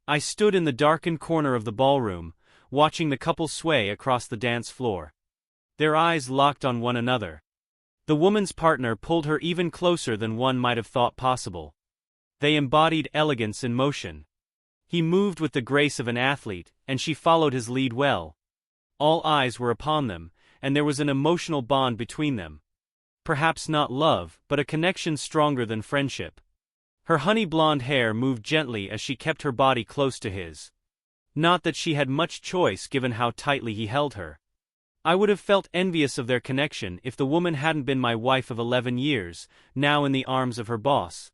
I stood in the darkened corner of the ballroom, watching the couple sway across the dance floor. Their eyes locked on one another. The woman's partner pulled her even closer than one might have thought possible. They embodied elegance in motion. He moved with the grace of an athlete, and she followed his lead well. All eyes were upon them, and there was an emotional bond between them. Perhaps not love, but a connection stronger than friendship. Her honey blonde hair moved gently as she kept her body close to his. Not that she had much choice given how tightly he held her. I would have felt envious of their connection if the woman hadn't been my wife of 11 years, now in the arms of her boss.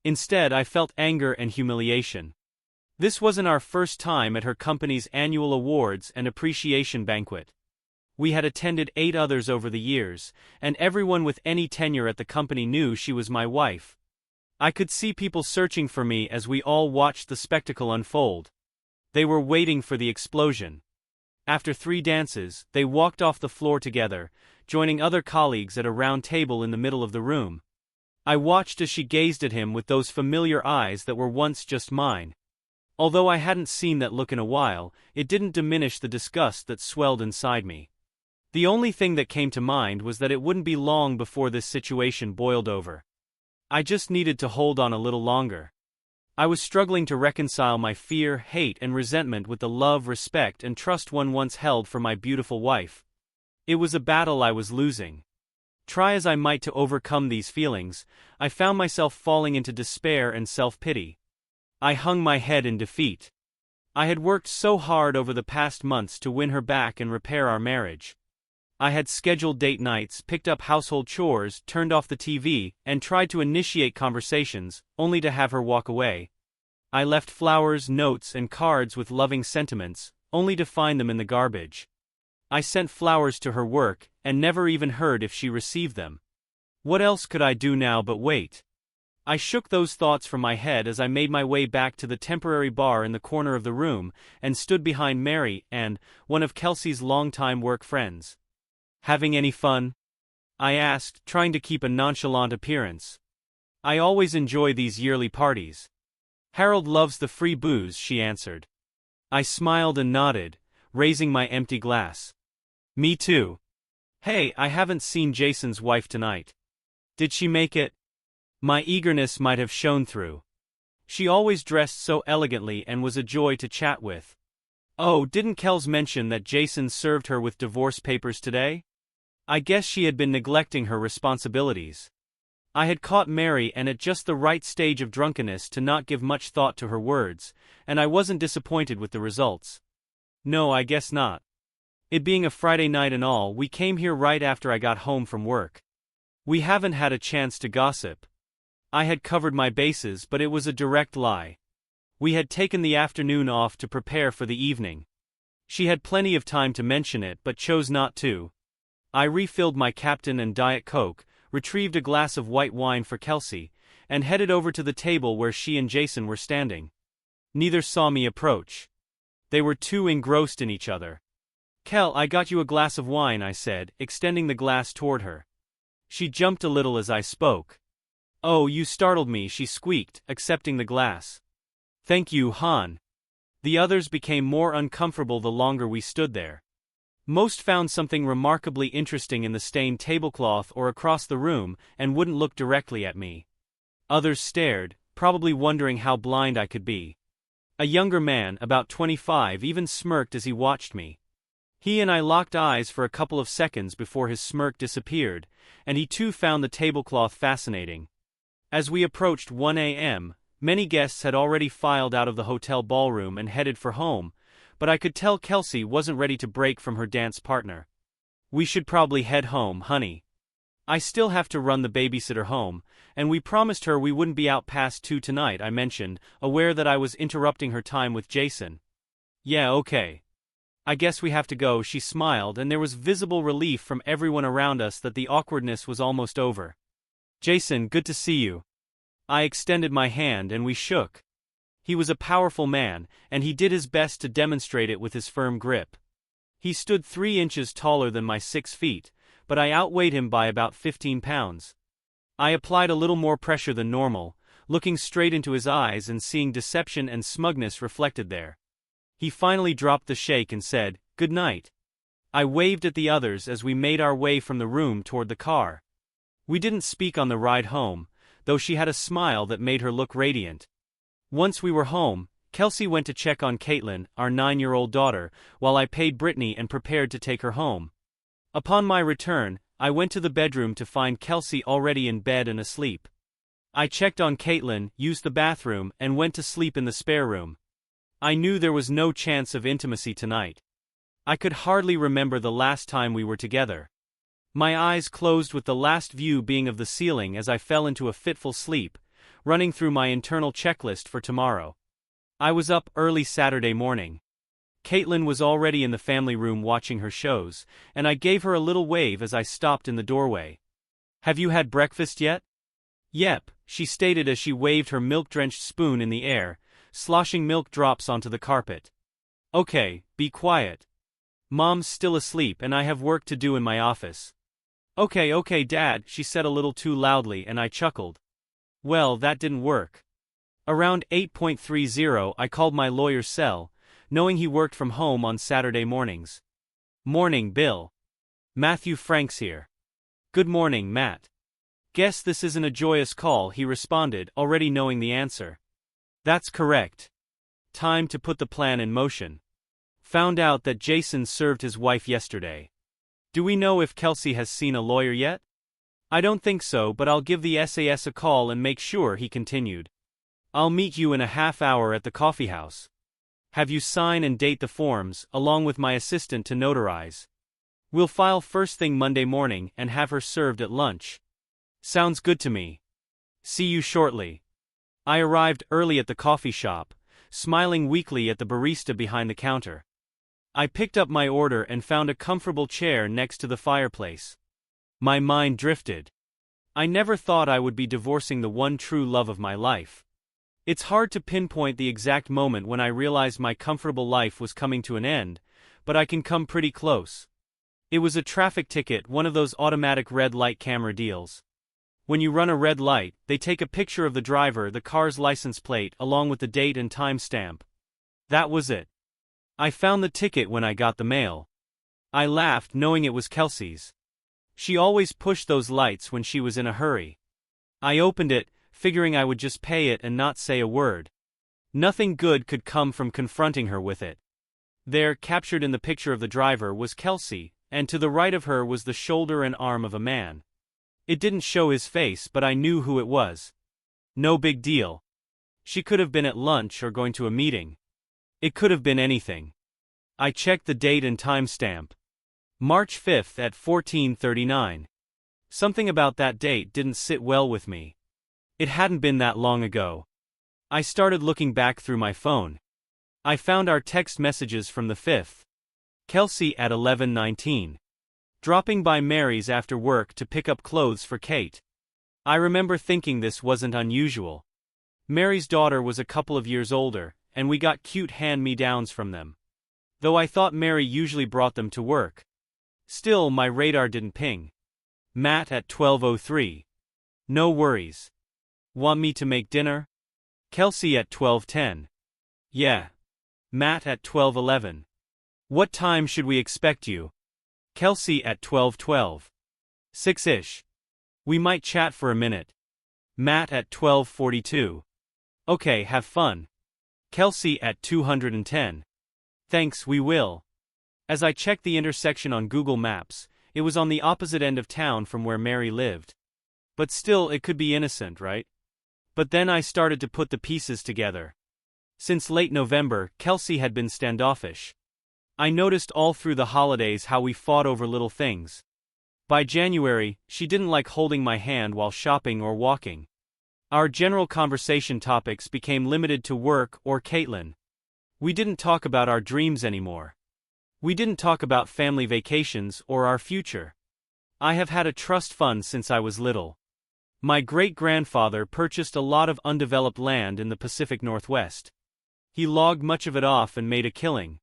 Instead, I felt anger and humiliation. This wasn't our first time at her company's annual awards and appreciation banquet. We had attended 8 others over the years, and everyone with any tenure at the company knew she was my wife. I could see people searching for me as we all watched the spectacle unfold. They were waiting for the explosion. After 3 dances, they walked off the floor together, joining other colleagues at a round table in the middle of the room. I watched as she gazed at him with those familiar eyes that were once just mine. Although I hadn't seen that look in a while, it didn't diminish the disgust that swelled inside me. The only thing that came to mind was that it wouldn't be long before this situation boiled over. I just needed to hold on a little longer. I was struggling to reconcile my fear, hate, and resentment with the love, respect, and trust one once held for my beautiful wife. It was a battle I was losing. Try as I might to overcome these feelings, I found myself falling into despair and self-pity. I hung my head in defeat. I had worked so hard over the past months to win her back and repair our marriage. I had scheduled date nights, picked up household chores, turned off the TV, and tried to initiate conversations, only to have her walk away. I left flowers, notes, and cards with loving sentiments, only to find them in the garbage. I sent flowers to her work, and never even heard if she received them. What else could I do now but wait? I shook those thoughts from my head as I made my way back to the temporary bar in the corner of the room, and stood behind Mary and one of Kelsey's longtime work friends. "Having any fun?" I asked, trying to keep a nonchalant appearance. "I always enjoy these yearly parties." "Harold loves the free booze," she answered. I smiled and nodded, raising my empty glass. "Me too. Hey, I haven't seen Jason's wife tonight. Did she make it?" My eagerness might have shown through. She always dressed so elegantly and was a joy to chat with. "Oh, didn't Kels mention that Jason served her with divorce papers today?" I guess she had been neglecting her responsibilities. I had caught Mary and at just the right stage of drunkenness to not give much thought to her words, and I wasn't disappointed with the results. "No, I guess not. It being a Friday night and all, we came here right after I got home from work. We haven't had a chance to gossip." I had covered my bases, but it was a direct lie. We had taken the afternoon off to prepare for the evening. She had plenty of time to mention it but chose not to. I refilled my Captain and Diet Coke, retrieved a glass of white wine for Kelsey, and headed over to the table where she and Jason were standing. Neither saw me approach. They were too engrossed in each other. "Kel, I got you a glass of wine," I said, extending the glass toward her. She jumped a little as I spoke. "Oh, you startled me," she squeaked, accepting the glass. "Thank you, Han." The others became more uncomfortable the longer we stood there. Most found something remarkably interesting in the stained tablecloth or across the room and wouldn't look directly at me. Others stared, probably wondering how blind I could be. A younger man, about 25, even smirked as he watched me. He and I locked eyes for a couple of seconds before his smirk disappeared, and he too found the tablecloth fascinating. As we approached 1 a.m., many guests had already filed out of the hotel ballroom and headed for home, but I could tell Kelsey wasn't ready to break from her dance partner. "We should probably head home, honey. I still have to run the babysitter home, and we promised her we wouldn't be out past 2 tonight," I mentioned, aware that I was interrupting her time with Jason. "Yeah, okay. I guess we have to go," she smiled, and there was visible relief from everyone around us that the awkwardness was almost over. "Jason, good to see you." I extended my hand and we shook. He was a powerful man, and he did his best to demonstrate it with his firm grip. He stood 3 inches taller than my 6 feet, but I outweighed him by about 15 pounds. I applied a little more pressure than normal, looking straight into his eyes and seeing deception and smugness reflected there. He finally dropped the shake and said, "Good night." I waved at the others as we made our way from the room toward the car. We didn't speak on the ride home, though she had a smile that made her look radiant. Once we were home, Kelsey went to check on Caitlin, our 9-year-old daughter, while I paid Brittany and prepared to take her home. Upon my return, I went to the bedroom to find Kelsey already in bed and asleep. I checked on Caitlin, used the bathroom, and went to sleep in the spare room. I knew there was no chance of intimacy tonight. I could hardly remember the last time we were together. My eyes closed with the last view being of the ceiling as I fell into a fitful sleep, running through my internal checklist for tomorrow. I was up early Saturday morning. Caitlin was already in the family room watching her shows, and I gave her a little wave as I stopped in the doorway. "Have you had breakfast yet?" "Yep," she stated as she waved her milk-drenched spoon in the air, sloshing milk drops onto the carpet. "Okay, be quiet. Mom's still asleep and I have work to do in my office." Okay, Dad," she said a little too loudly and I chuckled. Well, that didn't work. Around 8:30 I called my lawyer's cell, knowing he worked from home on Saturday mornings. "Morning, Bill. Matthew Franks here." "Good morning, Matt." "Guess this isn't a joyous call," he responded, already knowing the answer. "That's correct. Time to put the plan in motion. Found out that Jason served his wife yesterday. Do we know if Kelsey has seen a lawyer yet?" "I don't think so, but I'll give the SAS a call and make sure," he continued. "I'll meet you in a half hour at the coffeehouse. Have you sign and date the forms, along with my assistant to notarize. We'll file first thing Monday morning and have her served at lunch." "Sounds good to me. See you shortly." I arrived early at the coffee shop, smiling weakly at the barista behind the counter. I picked up my order and found a comfortable chair next to the fireplace. My mind drifted. I never thought I would be divorcing the one true love of my life. It's hard to pinpoint the exact moment when I realized my comfortable life was coming to an end, but I can come pretty close. It was a traffic ticket, one of those automatic red light camera deals. When you run a red light, they take a picture of the driver, the car's license plate, along with the date and time stamp. That was it. I found the ticket when I got the mail. I laughed, knowing it was Kelsey's. She always pushed those lights when she was in a hurry. I opened it, figuring I would just pay it and not say a word. Nothing good could come from confronting her with it. There, captured in the picture of the driver, was Kelsey, and to the right of her was the shoulder and arm of a man. It didn't show his face, but I knew who it was. No big deal. She could have been at lunch or going to a meeting. It could have been anything. I checked the date and timestamp. March 5th at 14:39. Something about that date didn't sit well with me. It hadn't been that long ago. I started looking back through my phone. I found our text messages from the 5th. Kelsey at 11:19. Dropping by Mary's after work to pick up clothes for Kate. I remember thinking this wasn't unusual. Mary's daughter was a couple of years older, and we got cute hand-me-downs from them. Though I thought Mary usually brought them to work. Still, my radar didn't ping. Matt at 12:03. No worries. Want me to make dinner? Kelsey at 12:10. Yeah. Matt at 12:11. What time should we expect you? Kelsey at 12:12. 6-ish. We might chat for a minute. Matt at 12:42. Okay, have fun. Kelsey at 210. Thanks, we will. As I checked the intersection on Google Maps, it was on the opposite end of town from where Mary lived. But still, it could be innocent, right? But then I started to put the pieces together. Since late November, Kelsey had been standoffish. I noticed all through the holidays how we fought over little things. By January, she didn't like holding my hand while shopping or walking. Our general conversation topics became limited to work or Caitlin. We didn't talk about our dreams anymore. We didn't talk about family vacations or our future. I have had a trust fund since I was little. My great-grandfather purchased a lot of undeveloped land in the Pacific Northwest. He logged much of it off and made a killing.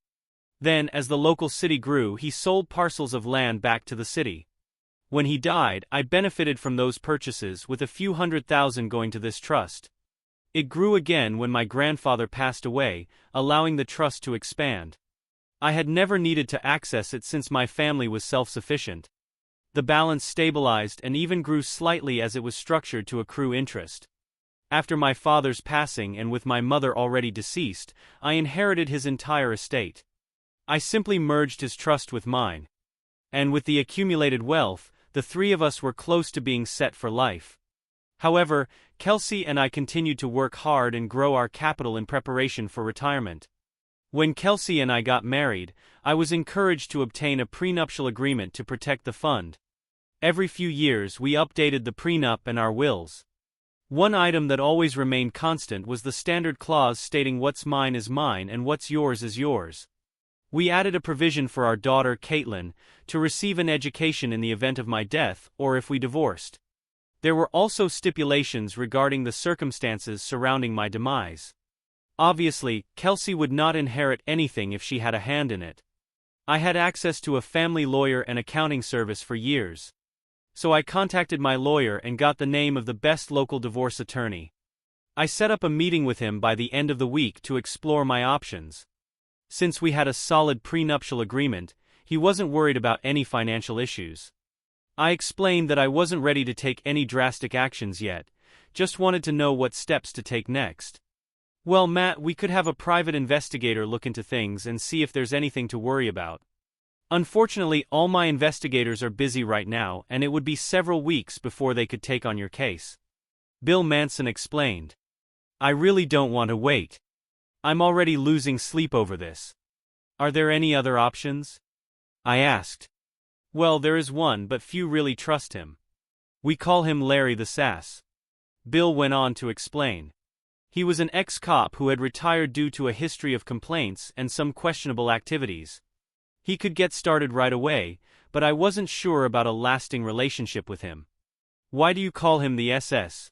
Then, as the local city grew, he sold parcels of land back to the city. When he died, I benefited from those purchases with a few $100,000 going to this trust. It grew again when my grandfather passed away, allowing the trust to expand. I had never needed to access it since my family was self-sufficient. The balance stabilized and even grew slightly as it was structured to accrue interest. After my father's passing and with my mother already deceased, I inherited his entire estate. I simply merged his trust with mine. And with the accumulated wealth, the three of us were close to being set for life. However, Kelsey and I continued to work hard and grow our capital in preparation for retirement. When Kelsey and I got married, I was encouraged to obtain a prenuptial agreement to protect the fund. Every few years we updated the prenup and our wills. One item that always remained constant was the standard clause stating what's mine is mine and what's yours is yours. We added a provision for our daughter Caitlin to receive an education in the event of my death or if we divorced. There were also stipulations regarding the circumstances surrounding my demise. Obviously, Kelsey would not inherit anything if she had a hand in it. I had access to a family lawyer and accounting service for years. So I contacted my lawyer and got the name of the best local divorce attorney. I set up a meeting with him by the end of the week to explore my options. Since we had a solid prenuptial agreement, he wasn't worried about any financial issues. I explained that I wasn't ready to take any drastic actions yet, just wanted to know what steps to take next. Well, Matt, we could have a private investigator look into things and see if there's anything to worry about. Unfortunately, all my investigators are busy right now and it would be several weeks before they could take on your case. Bill Manson explained. I really don't want to wait. I'm already losing sleep over this. Are there any other options? I asked. Well, there is one, but few really trust him. We call him Larry the Sass. Bill went on to explain. He was an ex-cop who had retired due to a history of complaints and some questionable activities. He could get started right away, but I wasn't sure about a lasting relationship with him. Why do you call him the SS?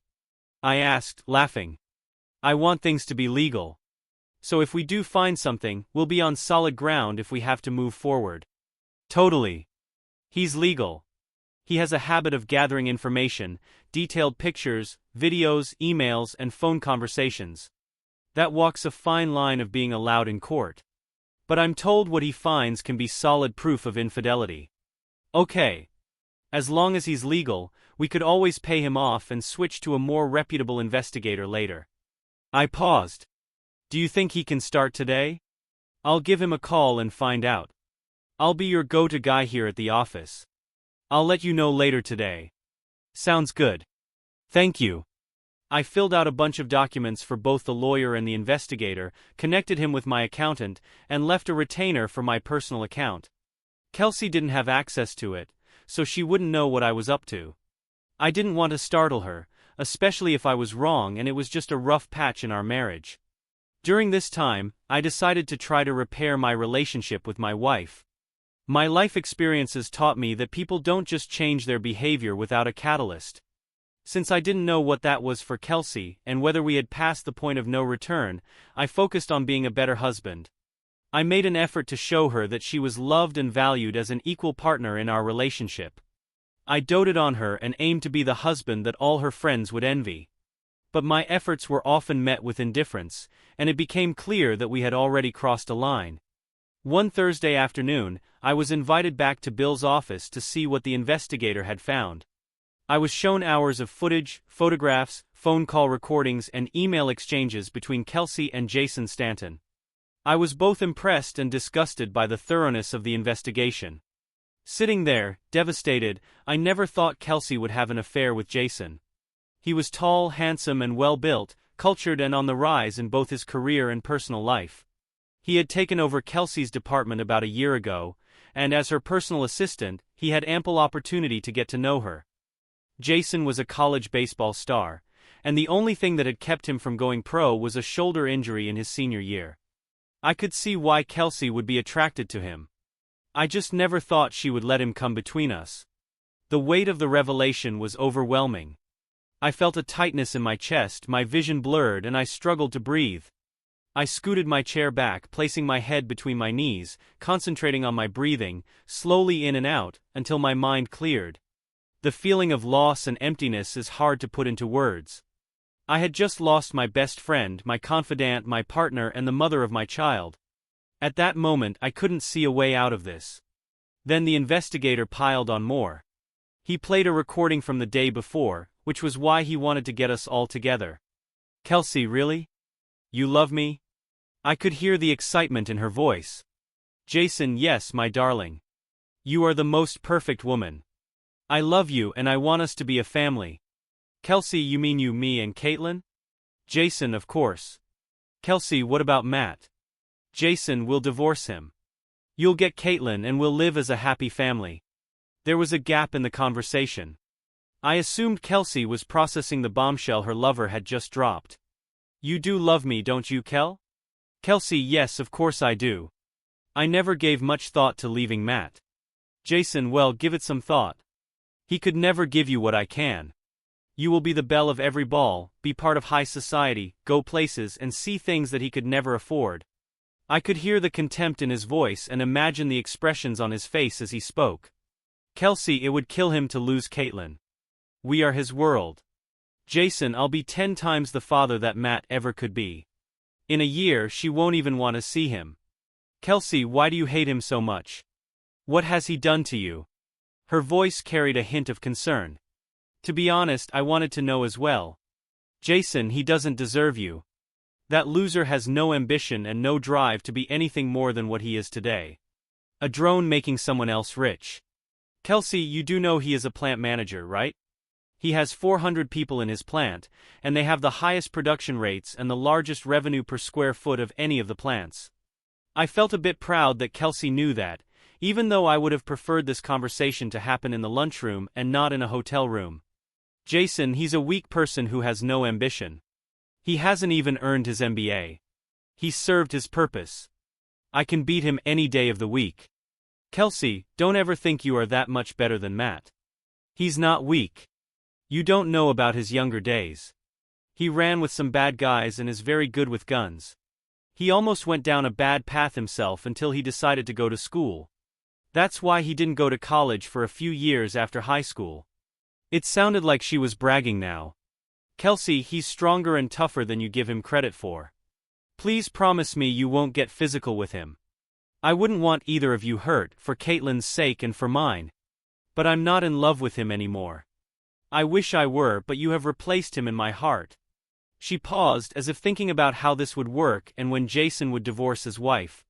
I asked, laughing. I want things to be legal. So if we do find something, we'll be on solid ground if we have to move forward. Totally. He's legal. He has a habit of gathering information, detailed pictures, videos, emails, and phone conversations. That walks a fine line of being allowed in court. But I'm told what he finds can be solid proof of infidelity. Okay. As long as he's legal, we could always pay him off and switch to a more reputable investigator later. I paused. Do you think he can start today? I'll give him a call and find out. I'll be your go-to guy here at the office. I'll let you know later today. Sounds good. Thank you. I filled out a bunch of documents for both the lawyer and the investigator, connected him with my accountant, and left a retainer for my personal account. Kelsey didn't have access to it, so she wouldn't know what I was up to. I didn't want to startle her, especially if I was wrong and it was just a rough patch in our marriage. During this time, I decided to try to repair my relationship with my wife. My life experiences taught me that people don't just change their behavior without a catalyst. Since I didn't know what that was for Kelsey and whether we had passed the point of no return, I focused on being a better husband. I made an effort to show her that she was loved and valued as an equal partner in our relationship. I doted on her and aimed to be the husband that all her friends would envy. But my efforts were often met with indifference, and it became clear that we had already crossed a line. One Thursday afternoon, I was invited back to Bill's office to see what the investigator had found. I was shown hours of footage, photographs, phone call recordings, and email exchanges between Kelsey and Jason Stanton. I was both impressed and disgusted by the thoroughness of the investigation. Sitting there, devastated, I never thought Kelsey would have an affair with Jason. He was tall, handsome, and well-built, cultured and on the rise in both his career and personal life. He had taken over Kelsey's department about a year ago, and as her personal assistant, he had ample opportunity to get to know her. Jason was a college baseball star, and the only thing that had kept him from going pro was a shoulder injury in his senior year. I could see why Kelsey would be attracted to him. I just never thought she would let him come between us. The weight of the revelation was overwhelming. I felt a tightness in my chest, my vision blurred, and I struggled to breathe. I scooted my chair back, placing my head between my knees, concentrating on my breathing, slowly in and out, until my mind cleared. The feeling of loss and emptiness is hard to put into words. I had just lost my best friend, my confidant, my partner, and the mother of my child. At that moment I couldn't see a way out of this. Then the investigator piled on more. He played a recording from the day before, which was why he wanted to get us all together. Kelsey, really? You love me? I could hear the excitement in her voice. Jason, yes, my darling. You are the most perfect woman. I love you and I want us to be a family. Kelsey, you mean you, me and Caitlin? Jason, of course. Kelsey, what about Matt? Jason, we'll divorce him. You'll get Caitlin and we'll live as a happy family. There was a gap in the conversation. I assumed Kelsey was processing the bombshell her lover had just dropped. You do love me, don't you, Kel? Kelsey, yes, of course I do. I never gave much thought to leaving Matt. Jason, well, give it some thought. He could never give you what I can. You will be the belle of every ball, be part of high society, go places and see things that he could never afford. I could hear the contempt in his voice and imagine the expressions on his face as he spoke. Kelsey, it would kill him to lose Caitlin. We are his world. Jason, I'll be 10 times the father that Matt ever could be. In a year she won't even want to see him. Kelsey, why do you hate him so much? What has he done to you? Her voice carried a hint of concern. To be honest, I wanted to know as well. Jason, he doesn't deserve you. That loser has no ambition and no drive to be anything more than what he is today. A drone making someone else rich. Kelsey, you do know he is a plant manager, right? He has 400 people in his plant, and they have the highest production rates and the largest revenue per square foot of any of the plants. I felt a bit proud that Kelsey knew that, even though I would have preferred this conversation to happen in the lunchroom and not in a hotel room. Jason, he's a weak person who has no ambition. He hasn't even earned his MBA. He's served his purpose. I can beat him any day of the week. Kelsey, don't ever think you are that much better than Matt. He's not weak. You don't know about his younger days. He ran with some bad guys and is very good with guns. He almost went down a bad path himself until he decided to go to school. That's why he didn't go to college for a few years after high school. It sounded like she was bragging now. Kelsey, he's stronger and tougher than you give him credit for. Please promise me you won't get physical with him. I wouldn't want either of you hurt, for Caitlin's sake and for mine. But I'm not in love with him anymore. I wish I were, but you have replaced him in my heart. She paused as if thinking about how this would work and when Jason would divorce his wife.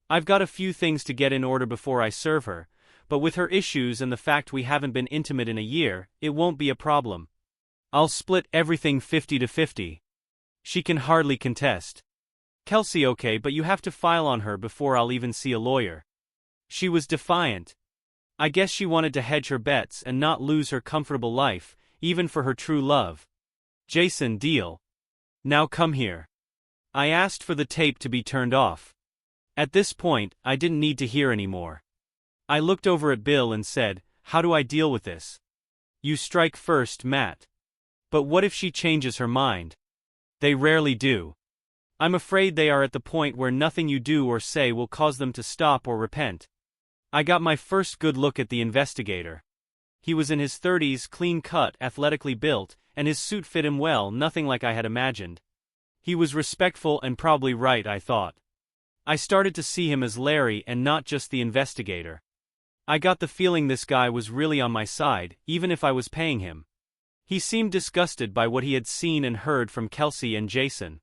I've got a few things to get in order before I serve her, but with her issues and the fact we haven't been intimate in a year, it won't be a problem. I'll split everything 50-50. She can hardly contest. Kelsey, okay, but you have to file on her before I'll even see a lawyer. She was defiant. I guess she wanted to hedge her bets and not lose her comfortable life, even for her true love. Jason, deal. Now come here. I asked for the tape to be turned off. At this point, I didn't need to hear anymore. I looked over at Bill and said, how do I deal with this? You strike first, Matt. But what if she changes her mind? They rarely do. I'm afraid they are at the point where nothing you do or say will cause them to stop or repent. I got my first good look at the investigator. He was in his 30s, clean-cut, athletically built, and his suit fit him well, nothing like I had imagined. He was respectful and probably right, I thought. I started to see him as Larry and not just the investigator. I got the feeling this guy was really on my side, even if I was paying him. He seemed disgusted by what he had seen and heard from Kelsey and Jason.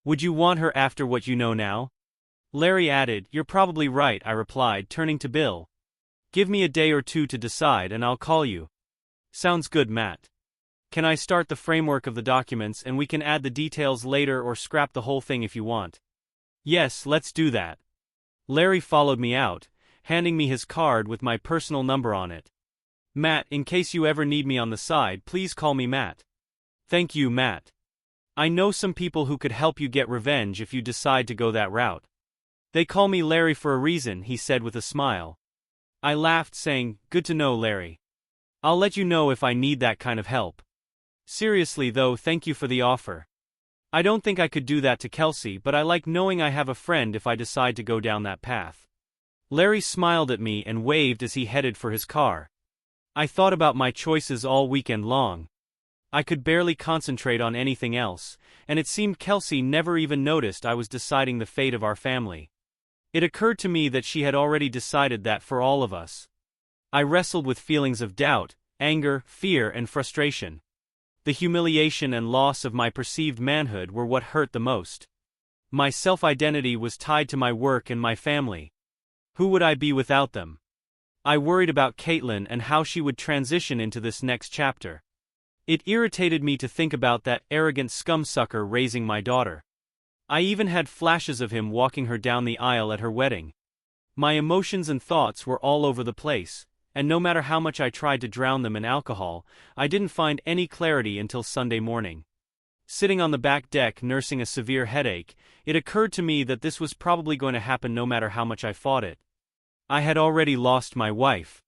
Would you want her after what you know now? Larry added, you're probably right, I replied, turning to Bill. Give me a day or two to decide and I'll call you. Sounds good, Matt. Can I start the framework of the documents and we can add the details later or scrap the whole thing if you want? Yes, let's do that. Larry followed me out, handing me his card with my personal number on it. Matt, in case you ever need me on the side, please call me Matt. Thank you, Matt. I know some people who could help you get revenge if you decide to go that route. They call me Larry for a reason, he said with a smile. I laughed, saying, good to know, Larry. I'll let you know if I need that kind of help. Seriously though, thank you for the offer. I don't think I could do that to Kelsey, but I like knowing I have a friend if I decide to go down that path. Larry smiled at me and waved as he headed for his car. I thought about my choices all weekend long. I could barely concentrate on anything else, and it seemed Kelsey never even noticed I was deciding the fate of our family. It occurred to me that she had already decided that for all of us. I wrestled with feelings of doubt, anger, fear, and frustration. The humiliation and loss of my perceived manhood were what hurt the most. My self-identity was tied to my work and my family. Who would I be without them? I worried about Caitlin and how she would transition into this next chapter. It irritated me to think about that arrogant scumsucker raising my daughter. I even had flashes of him walking her down the aisle at her wedding. My emotions and thoughts were all over the place, and no matter how much I tried to drown them in alcohol, I didn't find any clarity until Sunday morning. Sitting on the back deck nursing a severe headache, it occurred to me that this was probably going to happen no matter how much I fought it. I had already lost my wife.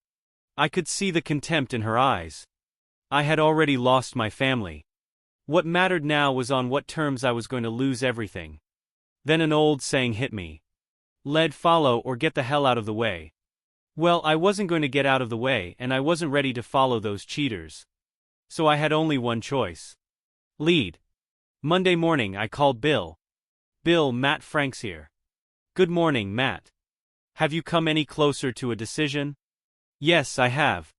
I could see the contempt in her eyes. I had already lost my family. What mattered now was on what terms I was going to lose everything. Then an old saying hit me. Lead follow or get the hell out of the way. Well, I wasn't going to get out of the way, and I wasn't ready to follow those cheaters. So I had only one choice. Lead. Monday morning I called Bill. Bill, Matt Franks here. Good morning, Matt. Have you come any closer to a decision? Yes, I have.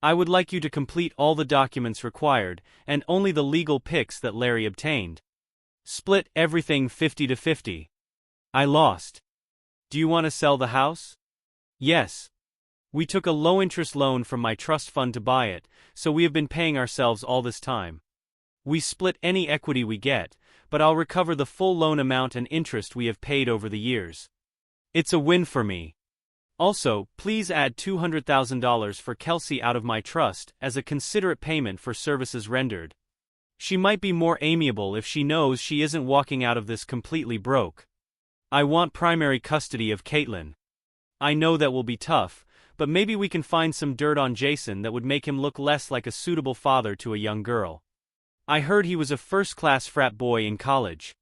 I would like you to complete all the documents required, and only the legal pics that Larry obtained. Split everything 50-50. I lost. Do you want to sell the house? Yes. We took a low-interest loan from my trust fund to buy it, so we have been paying ourselves all this time. We split any equity we get, but I'll recover the full loan amount and interest we have paid over the years. It's a win for me. Also, please add $200,000 for Kelsey out of my trust as a considerate payment for services rendered. She might be more amiable if she knows she isn't walking out of this completely broke. I want primary custody of Caitlin. I know that will be tough, but maybe we can find some dirt on Jason that would make him look less like a suitable father to a young girl. I heard he was a first-class frat boy in college.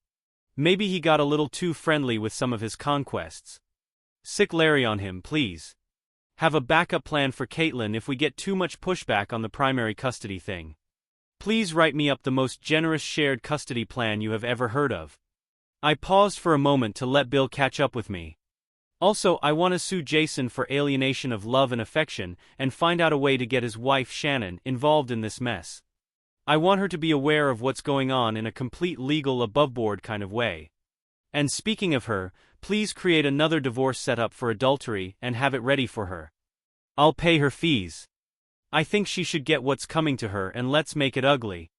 Maybe he got a little too friendly with some of his conquests. Sick Larry on him, please. Have a backup plan for Caitlin if we get too much pushback on the primary custody thing. Please write me up the most generous shared custody plan you have ever heard of. I paused for a moment to let Bill catch up with me. Also, I want to sue Jason for alienation of love and affection and find out a way to get his wife Shannon involved in this mess. I want her to be aware of what's going on in a complete legal above-board kind of way. And speaking of her, please create another divorce setup for adultery and have it ready for her. I'll pay her fees. I think she should get what's coming to her, and let's make it ugly.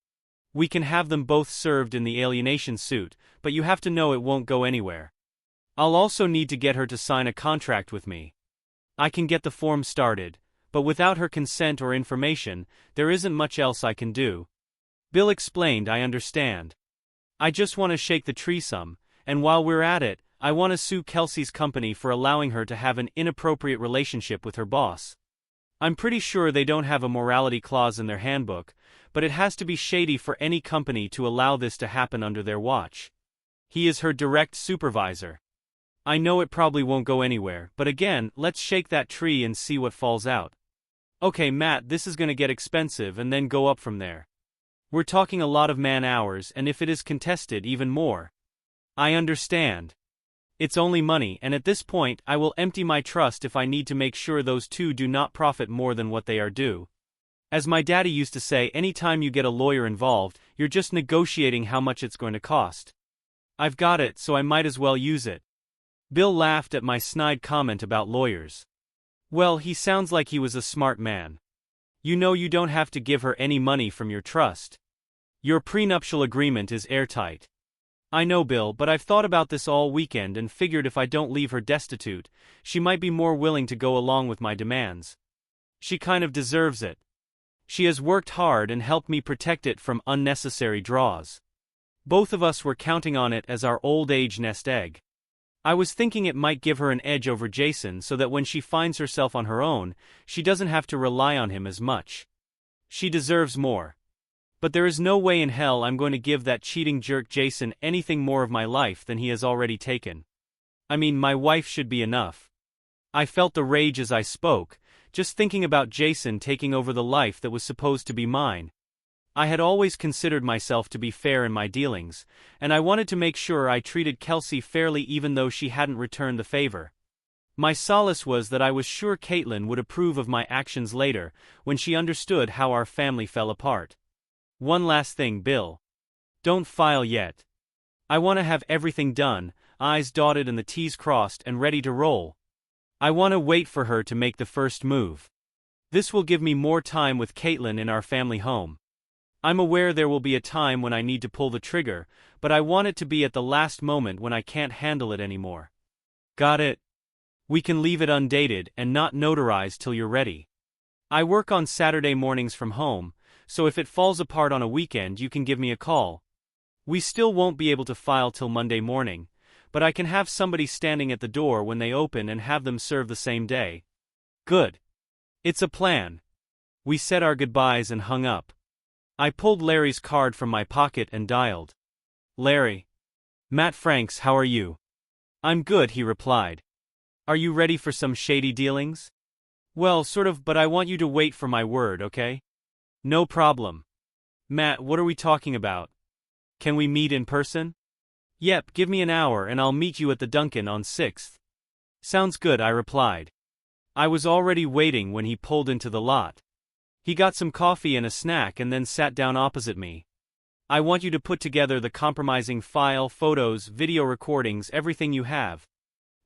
We can have them both served in the alienation suit, but you have to know it won't go anywhere. I'll also need to get her to sign a contract with me. I can get the form started, but without her consent or information, there isn't much else I can do. Bill explained. I understand. I just want to shake the tree some, and while we're at it, I want to sue Kelsey's company for allowing her to have an inappropriate relationship with her boss. I'm pretty sure they don't have a morality clause in their handbook, but it has to be shady for any company to allow this to happen under their watch. He is her direct supervisor. I know it probably won't go anywhere, but again, let's shake that tree and see what falls out. Okay, Matt, this is going to get expensive and then go up from there. We're talking a lot of man-hours, and if it is contested, even more. I understand. It's only money, and at this point, I will empty my trust if I need to make sure those two do not profit more than what they are due. As my daddy used to say, anytime you get a lawyer involved, you're just negotiating how much it's going to cost. I've got it, so I might as well use it. Bill laughed at my snide comment about lawyers. Well, he sounds like he was a smart man. You know you don't have to give her any money from your trust. Your prenuptial agreement is airtight. I know, Bill, but I've thought about this all weekend and figured if I don't leave her destitute, she might be more willing to go along with my demands. She kind of deserves it. She has worked hard and helped me protect it from unnecessary draws. Both of us were counting on it as our old age nest egg. I was thinking it might give her an edge over Jason so that when she finds herself on her own, she doesn't have to rely on him as much. She deserves more. But there is no way in hell I'm going to give that cheating jerk Jason anything more of my life than he has already taken. I mean, my wife should be enough. I felt the rage as I spoke, just thinking about Jason taking over the life that was supposed to be mine. I had always considered myself to be fair in my dealings, and I wanted to make sure I treated Kelsey fairly even though she hadn't returned the favor. My solace was that I was sure Caitlin would approve of my actions later, when she understood how our family fell apart. One last thing, Bill. Don't file yet. I want to have everything done, I's dotted and the T's crossed and ready to roll. I want to wait for her to make the first move. This will give me more time with Caitlin in our family home. I'm aware there will be a time when I need to pull the trigger, but I want it to be at the last moment when I can't handle it anymore. Got it? We can leave it undated and not notarized till you're ready. I work on Saturday mornings from home, so if it falls apart on a weekend you can give me a call. We still won't be able to file till Monday morning, but I can have somebody standing at the door when they open and have them serve the same day. Good. It's a plan. We said our goodbyes and hung up. I pulled Larry's card from my pocket and dialed. Larry. Matt Franks, how are you? I'm good, he replied. Are you ready for some shady dealings? Well, sort of, but I want you to wait for my word, okay? No problem. Matt, what are we talking about? Can we meet in person? Yep, give me an hour and I'll meet you at the Dunkin' on 6th. Sounds good, I replied. I was already waiting when he pulled into the lot. He got some coffee and a snack and then sat down opposite me. I want you to put together the compromising file, photos, video recordings, everything you have.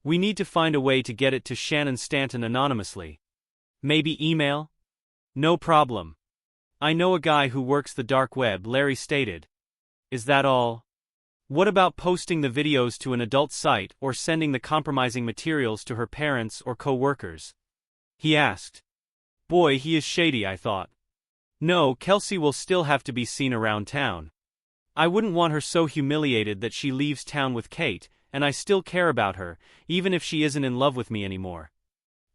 We need to find a way to get it to Shannon Stanton anonymously. Maybe email? No problem. I know a guy who works the dark web, Larry stated. Is that all? What about posting the videos to an adult site or sending the compromising materials to her parents or co-workers? He asked. Boy, he is shady, I thought. No, Kelsey will still have to be seen around town. I wouldn't want her so humiliated that she leaves town with Kate, and I still care about her, even if she isn't in love with me anymore.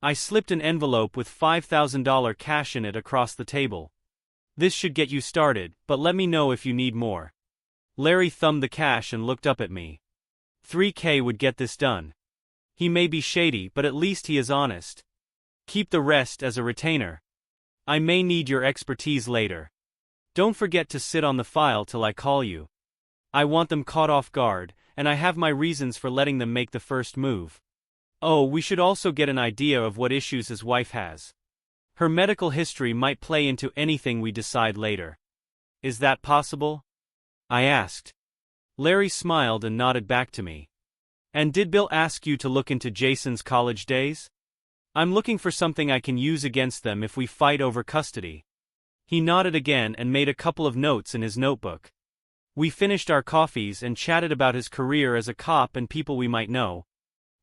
I slipped an envelope with $5,000 cash in it across the table. This should get you started, but let me know if you need more. Larry thumbed the cash and looked up at me. $3,000 would get this done. He may be shady, but at least he is honest. Keep the rest as a retainer. I may need your expertise later. Don't forget to sit on the file till I call you. I want them caught off guard, and I have my reasons for letting them make the first move. Oh, we should also get an idea of what issues his wife has. Her medical history might play into anything we decide later. Is that possible? I asked. Larry smiled and nodded back to me. And did Bill ask you to look into Jason's college days? I'm looking for something I can use against them if we fight over custody. He nodded again and made a couple of notes in his notebook. We finished our coffees and chatted about his career as a cop and people we might know.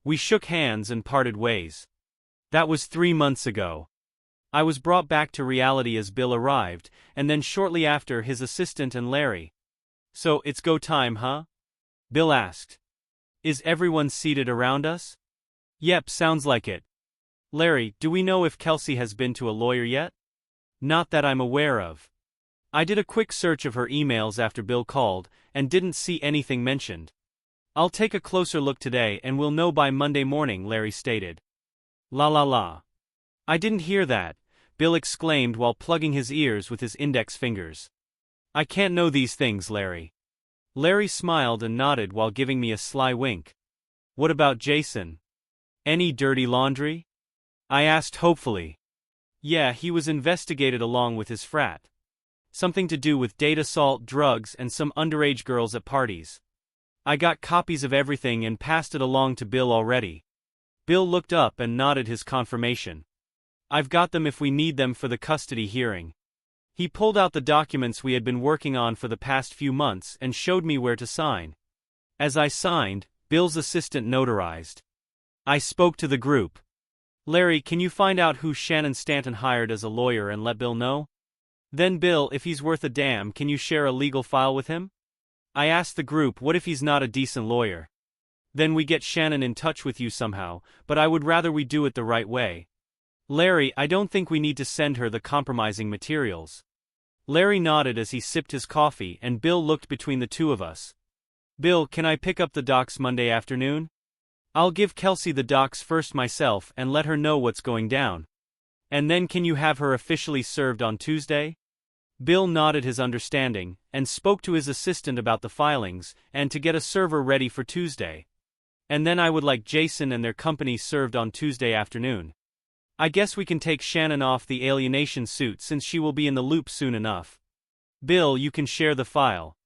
We shook hands and parted ways. That was 3 months ago. I was brought back to reality as Bill arrived, and then shortly after his assistant and Larry. So, it's go time, huh? Bill asked. Is everyone seated around us? Yep, sounds like it. Larry, do we know if Kelsey has been to a lawyer yet? Not that I'm aware of. I did a quick search of her emails after Bill called, and didn't see anything mentioned. I'll take a closer look today and we'll know by Monday morning, Larry stated. La la la. I didn't hear that, Bill exclaimed while plugging his ears with his index fingers. I can't know these things, Larry. Larry smiled and nodded while giving me a sly wink. What about Jason? Any dirty laundry? I asked hopefully. Yeah, he was investigated along with his frat. Something to do with date assault, drugs, and some underage girls at parties. I got copies of everything and passed it along to Bill already. Bill looked up and nodded his confirmation. I've got them if we need them for the custody hearing. He pulled out the documents we had been working on for the past few months and showed me where to sign. As I signed, Bill's assistant notarized. I spoke to the group. Larry, can you find out who Shannon Stanton hired as a lawyer and let Bill know? Then Bill, if he's worth a damn, can you share a legal file with him? I asked the group, what if he's not a decent lawyer? Then we get Shannon in touch with you somehow, but I would rather we do it the right way. Larry, I don't think we need to send her the compromising materials. Larry nodded as he sipped his coffee and Bill looked between the two of us. Bill, can I pick up the docs Monday afternoon? I'll give Kelsey the docs first myself and let her know what's going down. And then can you have her officially served on Tuesday? Bill nodded his understanding, and spoke to his assistant about the filings, and to get a server ready for Tuesday. And then I would like Jason and their company served on Tuesday afternoon. I guess we can take Shannon off the alienation suit since she will be in the loop soon enough. Bill, you can share the file.